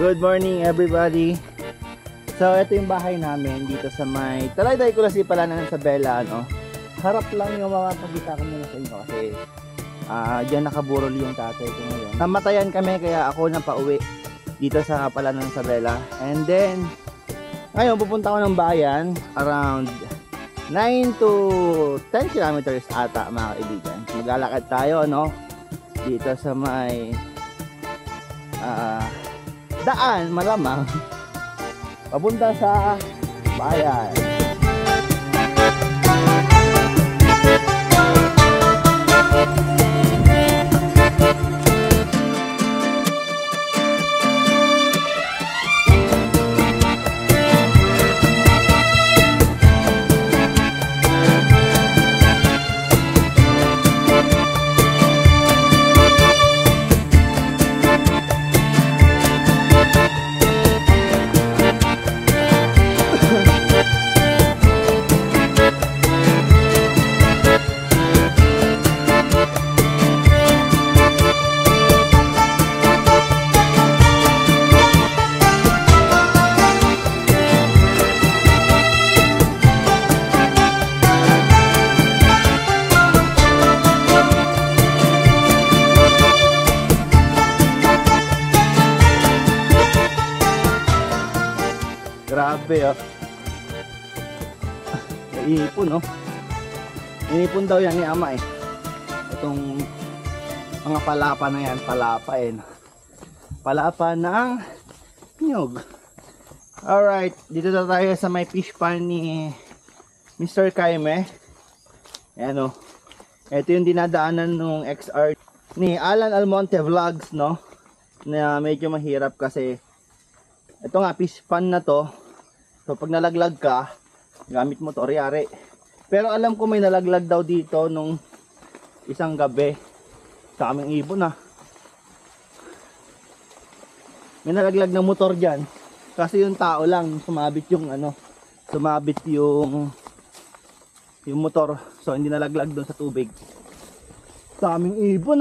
Good morning everybody. So ito yung bahay namin dito sa may Talay-Day Kulasi pala na sa Bella, ano. Harap lang yung mapapagita ko muna sa inyo kasi diyan nakaburol yung tatay ko ngayon. Namatayan kami kaya ako nang pauwi dito sa Palanan sa Bella. And then ngayon pupunta ako ng bayan around 9 to 10 kilometers ata mga kaibigan. Maglalakad tayo, no, dito sa may daan malamang papunta sa bayan. Grabe Iipon, no? Iipon daw yan ni ama eh. Itong mga palapa na yan, palapa eh. Palapa ng nyog. Alright, dito na tayo sa may fish pan ni Mr. Kaime. Ayan, no? Ito yung dinadaanan nung XR ni Alan Almonte Vlogs, no? Na medyo mahirap kasi ito nga, fish pan na to. So pag nalaglag ka, gamit mo to, ari-ari. Pero alam ko may nalaglag daw dito nung isang gabi. Sa aming ibon may nalaglag na motor dyan. Kasi yung tao lang, sumabit yung sumabit yung motor. So hindi nalaglag doon sa tubig. Sa aming ibon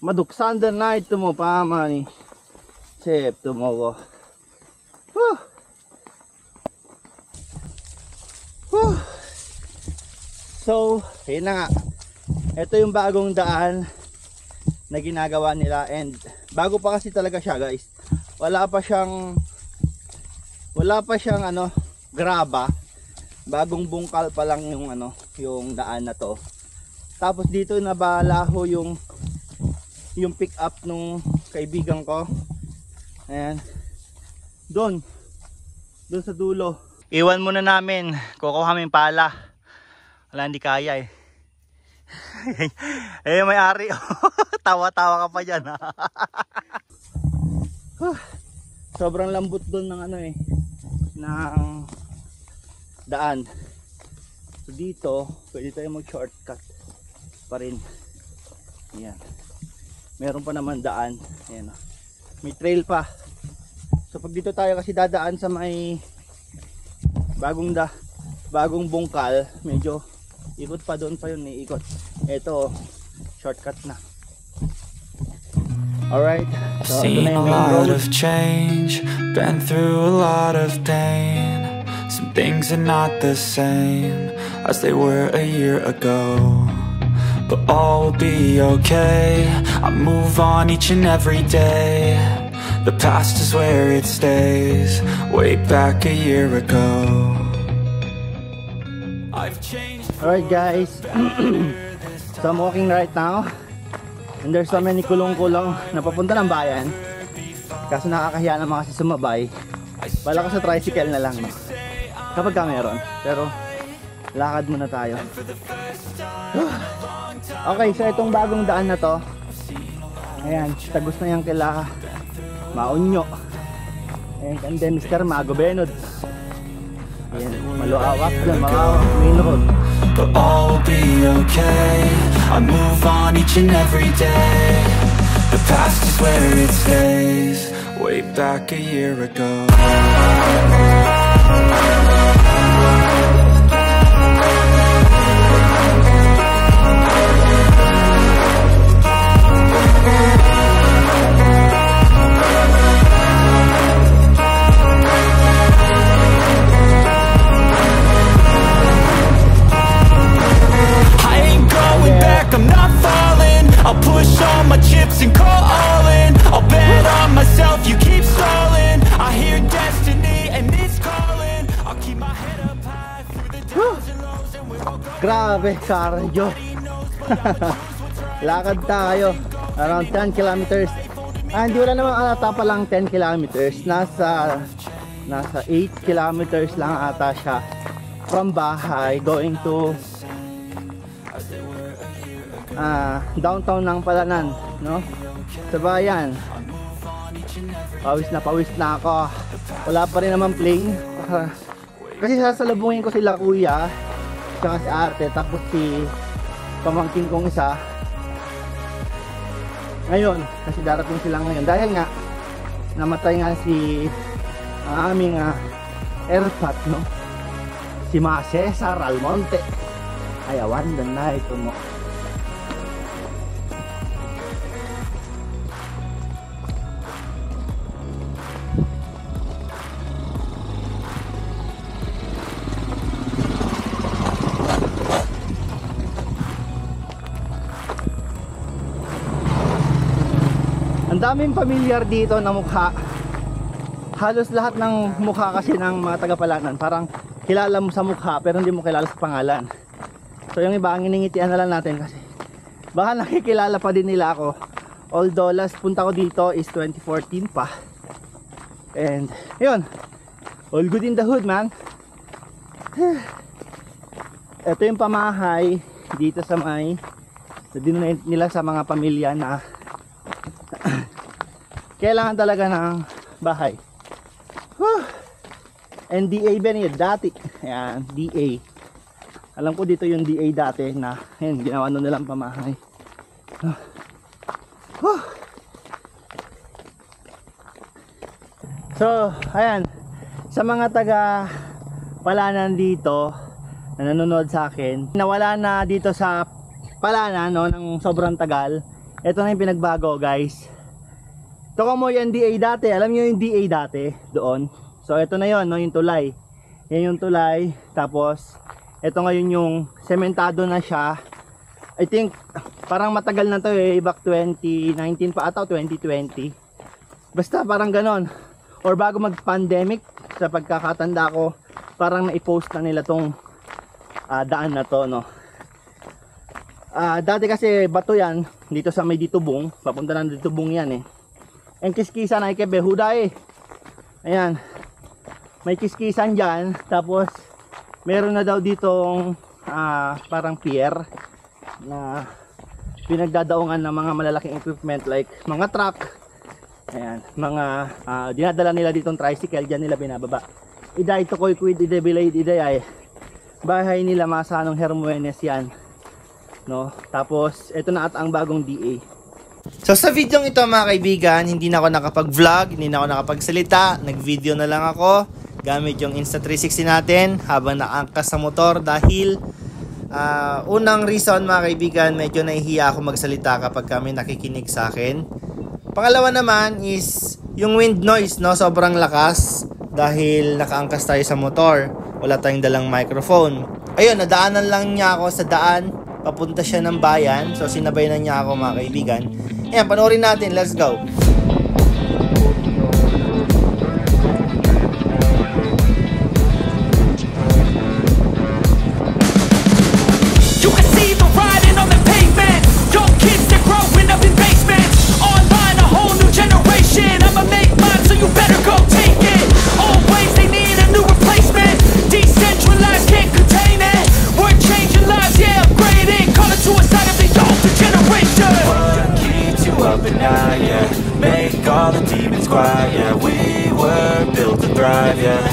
Maduksan the night to mo pa mani. Sip tumawa. So, ayun na nga. Ito yung bagong daan na ginagawa nila and bago pa kasi talaga siya, guys. Wala pa siyang graba. Bagong bungkal pa lang yung daan na to. Tapos dito nabalaho yung pick up nung kaibigan ko. Ayan. Doon sa dulo. Iwan muna namin. Kukuha kaming pala. Wala, hindi kaya eh. May ari. Tawa-tawa ka pa dyan. Sobrang lambot doon ng ng daan. So dito pwede tayo mag shortcut pa rin. Ayan. Meron pa naman daan. Ayan. May trail pa. So pag dito tayo kasi dadaan sa may bagong bungkal, medyo ikot pa, doon pa yun, ikot. Ito shortcut na. Alright, so seen a lot of change, been through a lot of pain. Some things are not the same as they were a year ago, but all will be okay. I move on each and every day. The past is where it stays. Way back a year ago, I've changed. Alright guys, so I'm walking right now and there's so many kulong-kulong na papunta ng bayan. Kaso nakakahiya naman kasi sumabay. Bala ko sa tricycle na lang, no? Kapag ka meron. Pero lakad muna tayo. Okay, so itong bagong daan na to, ayan, tagos na yung kila Maunyo. And then Mr. Magobenod. Ayan, maluawak na, maluawak minod. But all will be okay. I move on each and every day. The past is where it stays. Way back a year ago. Grabe, cardio. Lakad tayo. Around 10 kilometers. Hindi wala naman ata pa lang 10 kilometers. Nasa 8 kilometers lang ata siya from bahay going to downtown ng Palanan, no? Sa bayan. Pawis na ako. Wala pa rin naman plane. Kasi sasalubungin ko sila kuya, tsaka si ate, tapos si pamangkin kong isa. Ngayon, kasi darating sila ngayon. Dahil nga, namatay nga si aming airpat, no? Si Cesar Almonte. Ayawan, dan na ito mo. Ang daming pamilyar dito na mukha. Halos lahat ng mukha kasi ng mga taga-Palanan parang kilala mo sa mukha pero hindi mo kilala sa pangalan. So yung iba ang iningitian na lang natin kasi baka nakikilala pa din nila ako. Although last punta ko dito is 2014 pa. And yun, all good in the hood, man. Ito yung pamahay dito sa may dinonate nila sa mga pamilya na kailangan talaga ng bahay. NDA ba niya dati? Ayan, DA. Alam ko dito yung DA dati na ayun, ginawa nung nilang pamahay. So, ayan. Sa mga taga Palanan dito na nanonood sa akin, nawala na dito sa Palanan, no, ng sobrang tagal. Ito na yung pinagbago, guys. Ito mo yung DA dati. Alam niyo yung DA dati doon. So ito na yon, no, yung tulay. Yan yung tulay. Tapos ito ngayon yung sementado na siya. I think parang matagal na to eh. Back 2019 pa ata o 2020. Basta parang ganon. Or bago mag pandemic, sa pagkakatanda ko, parang na-post na nila tong daan na to, no. Dati kasi bato yan. Dito sa may Ditubong. Papunta ng Ditubong yan eh. Ang kiskisan ay kay Behuda eh. Ayan. May kiskisan dyan. Tapos meron na daw ditong parang pier na pinagdadaungan ng mga malalaking equipment like mga truck. Ayan. Mga dinadala nila ditong tricycle. Dyan nila binababa. Iday to koy kuid iday bilay iday ay bahay nila Masanong Hermoenes yan, no? Tapos ito na at ang bagong DA. So sa video ito mga kaibigan, hindi na ako nakapag-vlog, hindi na ako nakapagsalita, nag-video na lang ako gamit yung Insta360 natin habang nakaangkas sa motor dahil unang reason mga kaibigan, medyo nahihiya ako magsalita kapag kami nakikinig sa akin. Pangalawa naman is yung wind noise, no, sobrang lakas dahil nakaangkas tayo sa motor, wala tayong dalang microphone. Ayun, nadaanan lang niya ako sa daan, papunta siya ng bayan, so sinabay na niya ako mga kaibigan. Ayan, panoorin natin. Let's go. You can see the riding on the pavement. Young kids, they're growing up in basements. Online, a whole new generation. I'ma make mine, so you better go take it. Always, they need a new replacement. Decentralized, can't contain it. We're changing lives, yeah, upgrading. Call it suicide of the older generation. Up at night, yeah. Make all the demons quiet, yeah. We were built to thrive, yeah.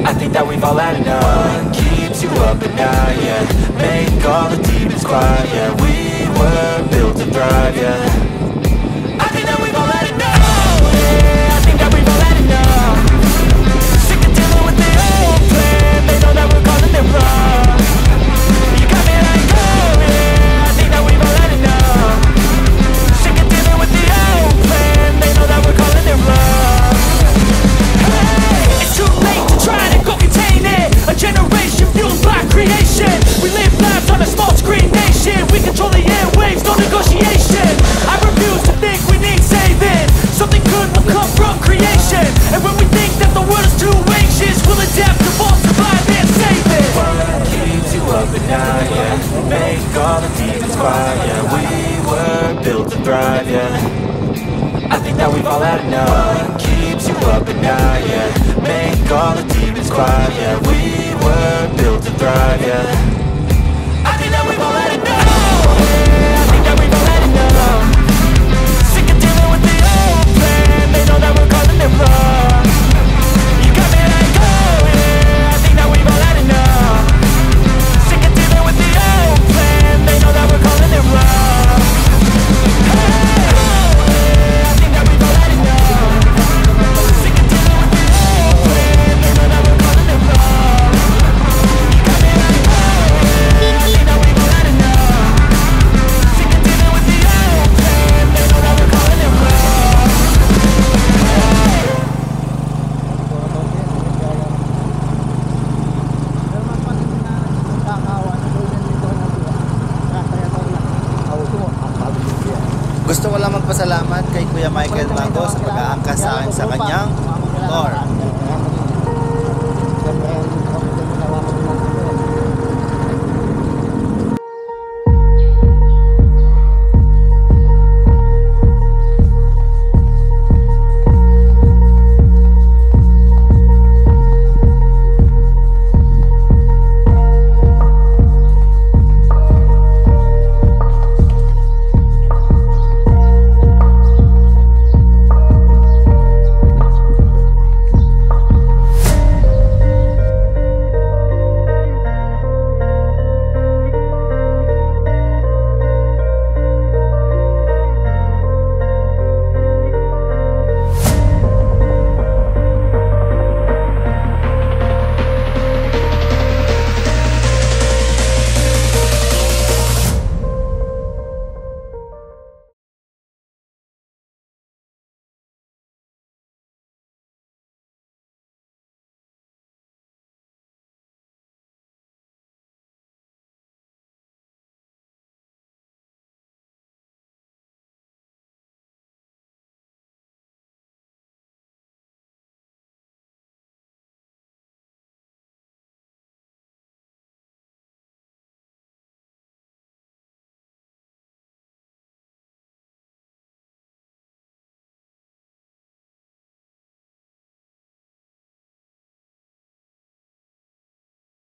I think that we've all had enough. What keeps you up at night, yeah. Make all the demons quiet, yeah. We were built to thrive, yeah. I think that we've all had enough. Oh, yeah, I think that we've all had enough. Sick of dealing with the old plan. They know that we're calling it wrong. You got me like, oh, yeah, I think that we've all had enough. With the old plan, they know that we're calling it wrong. Hey, it's too late to try to go contain it. A generation fueled by creation. We live lives on a small screen nation. We control the airwaves, no negotiation. I I think that we've all had enough. What keeps you up at night, yeah? Make all the demons quiet, yeah. We were built to thrive, yeah.